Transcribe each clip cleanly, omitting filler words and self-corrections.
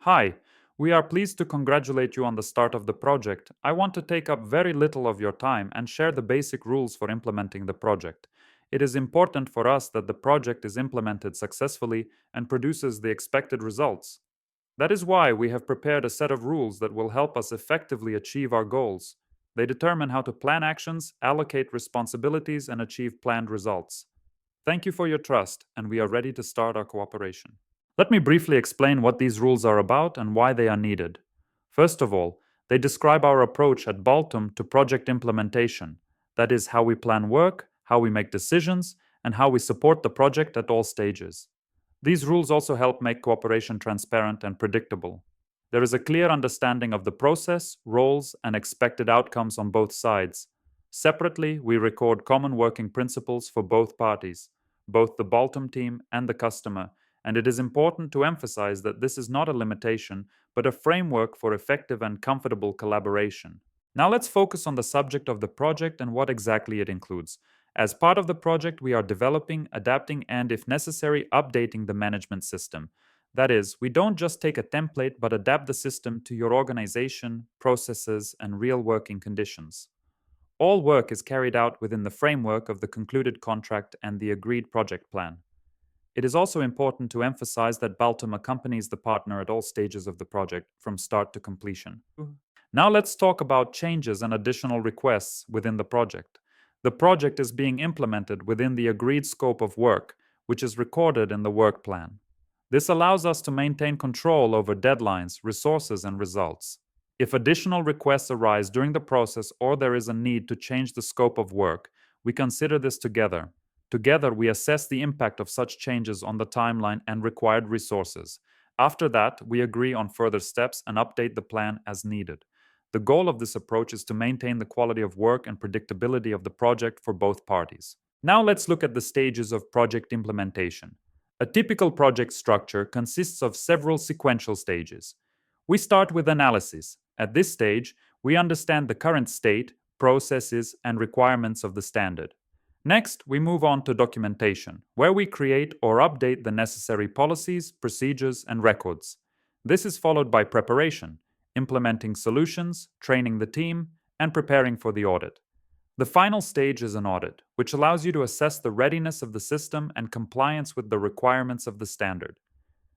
Hi, we are pleased to congratulate you on the start of the project. I want to take up very little of your time and share the basic rules for implementing the project. It is important for us that the project is implemented successfully and produces the expected results. That is why we have prepared a set of rules that will help us effectively achieve our goals. They determine how to plan actions, allocate responsibilities, and achieve planned results. Thank you for your trust, and we are ready to start our cooperation. Let me briefly explain what these rules are about and why they are needed. First of all, they describe our approach at Baltum to project implementation. That is, how we plan work, how we make decisions, and how we support the project at all stages. These rules also help make cooperation transparent and predictable. There is a clear understanding of the process, roles, and expected outcomes on both sides. Separately, we record common working principles for both parties, both the Baltum team and the customer, and it is important to emphasize that this is not a limitation, but a framework for effective and comfortable collaboration. Now let's focus on the subject of the project and what exactly it includes. As part of the project, we are developing, adapting, and, if necessary, updating the management system. That is, we don't just take a template but adapt the system to your organization, processes, and real working conditions. All work is carried out within the framework of the concluded contract and the agreed project plan. It is also important to emphasize that Baltum accompanies the partner at all stages of the project, from start to completion. Now let's talk about changes and additional requests within the project. The project is being implemented within the agreed scope of work, which is recorded in the work plan. This allows us to maintain control over deadlines, resources, and results. If additional requests arise during the process or there is a need to change the scope of work, we consider this together. Together, we assess the impact of such changes on the timeline and required resources. After that, we agree on further steps and update the plan as needed. The goal of this approach is to maintain the quality of work and predictability of the project for both parties. Now let's look at the stages of project implementation. A typical project structure consists of several sequential stages. We start with analysis. At this stage, we understand the current state, processes, and requirements of the standard. Next, we move on to documentation, where we create or update the necessary policies, procedures, and records. This is followed by preparation, implementing solutions, training the team, and preparing for the audit. The final stage is an audit, which allows you to assess the readiness of the system and compliance with the requirements of the standard.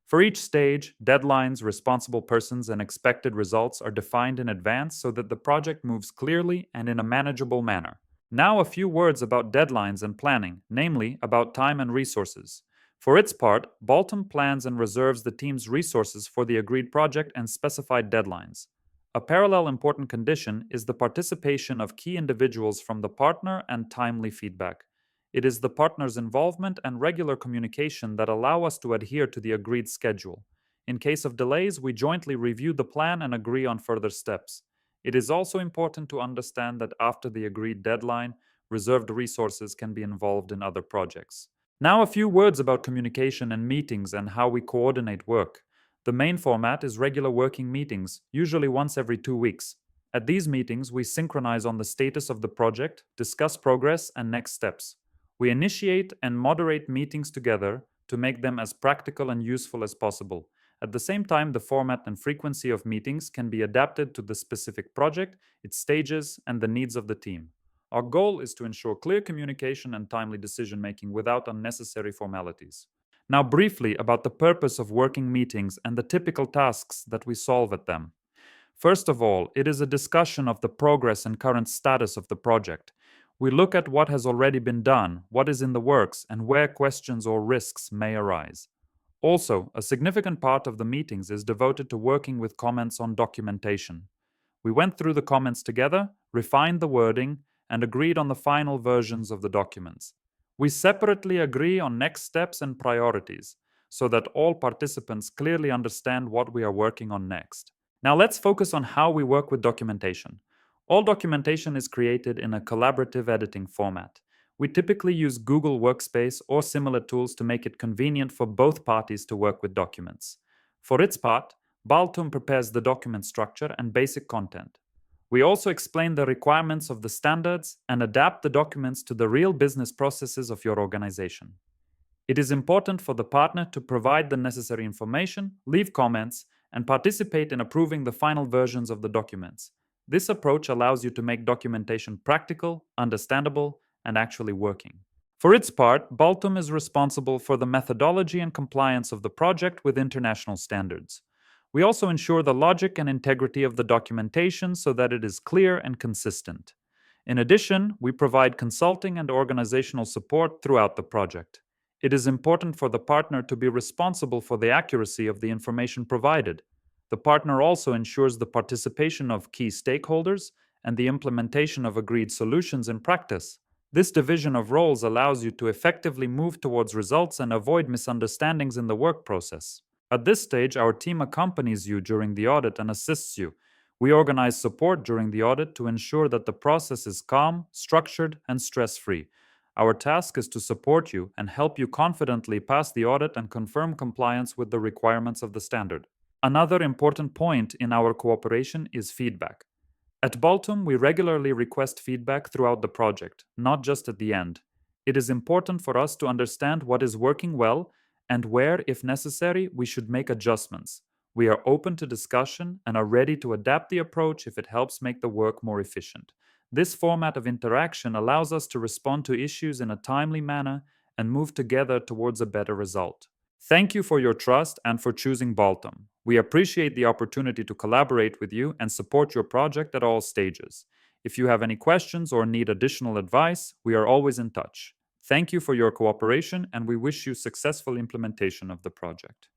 For each stage, deadlines, responsible persons, and expected results are defined in advance so that the project moves clearly and in a manageable manner. Now a few words about deadlines and planning, namely about time and resources. For its part, Baltum plans and reserves the team's resources for the agreed project and specified deadlines. A parallel important condition is the participation of key individuals from the partner and timely feedback. It is the partner's involvement and regular communication that allow us to adhere to the agreed schedule. In case of delays, we jointly review the plan and agree on further steps. It is also important to understand that after the agreed deadline, reserved resources can be involved in other projects. Now, a few words about communication and meetings and how we coordinate work. The main format is regular working meetings, usually once every 2 weeks. At these meetings, we synchronize on the status of the project, discuss progress and next steps. We initiate and moderate meetings together to make them as practical and useful as possible. At the same time, the format and frequency of meetings can be adapted to the specific project, its stages, and the needs of the team. Our goal is to ensure clear communication and timely decision-making without unnecessary formalities. Now, briefly about the purpose of working meetings and the typical tasks that we solve at them. First of all, it is a discussion of the progress and current status of the project. We look at what has already been done, what is in the works, and where questions or risks may arise. Also, a significant part of the meetings is devoted to working with comments on documentation. We went through the comments together, refined the wording, and agreed on the final versions of the documents. We separately agree on next steps and priorities, so that all participants clearly understand what we are working on next. Now let's focus on how we work with documentation. All documentation is created in a collaborative editing format. We typically use Google Workspace or similar tools to make it convenient for both parties to work with documents. For its part, Baltum prepares the document structure and basic content. We also explain the requirements of the standards and adapt the documents to the real business processes of your organization. It is important for the partner to provide the necessary information, leave comments, and participate in approving the final versions of the documents. This approach allows you to make documentation practical, understandable, and actually working. For its part, Baltum is responsible for the methodology and compliance of the project with international standards. We also ensure the logic and integrity of the documentation so that it is clear and consistent. In addition, we provide consulting and organizational support throughout the project. It is important for the partner to be responsible for the accuracy of the information provided. The partner also ensures the participation of key stakeholders and the implementation of agreed solutions in practice. This division of roles allows you to effectively move towards results and avoid misunderstandings in the work process. At this stage, our team accompanies you during the audit and assists you. We organize support during the audit to ensure that the process is calm, structured, and stress free. Our task is to support you and help you confidently pass the audit and confirm compliance with the requirements of the standard. Another important point in our cooperation is feedback. At Baltum, we regularly request feedback throughout the project, not just at the end. It is important for us to understand what is working well and where, if necessary, we should make adjustments. We are open to discussion and are ready to adapt the approach if it helps make the work more efficient. This format of interaction allows us to respond to issues in a timely manner and move together towards a better result. Thank you for your trust and for choosing Baltum. We appreciate the opportunity to collaborate with you and support your project at all stages. If you have any questions or need additional advice, we are always in touch. Thank you for your cooperation, and we wish you successful implementation of the project.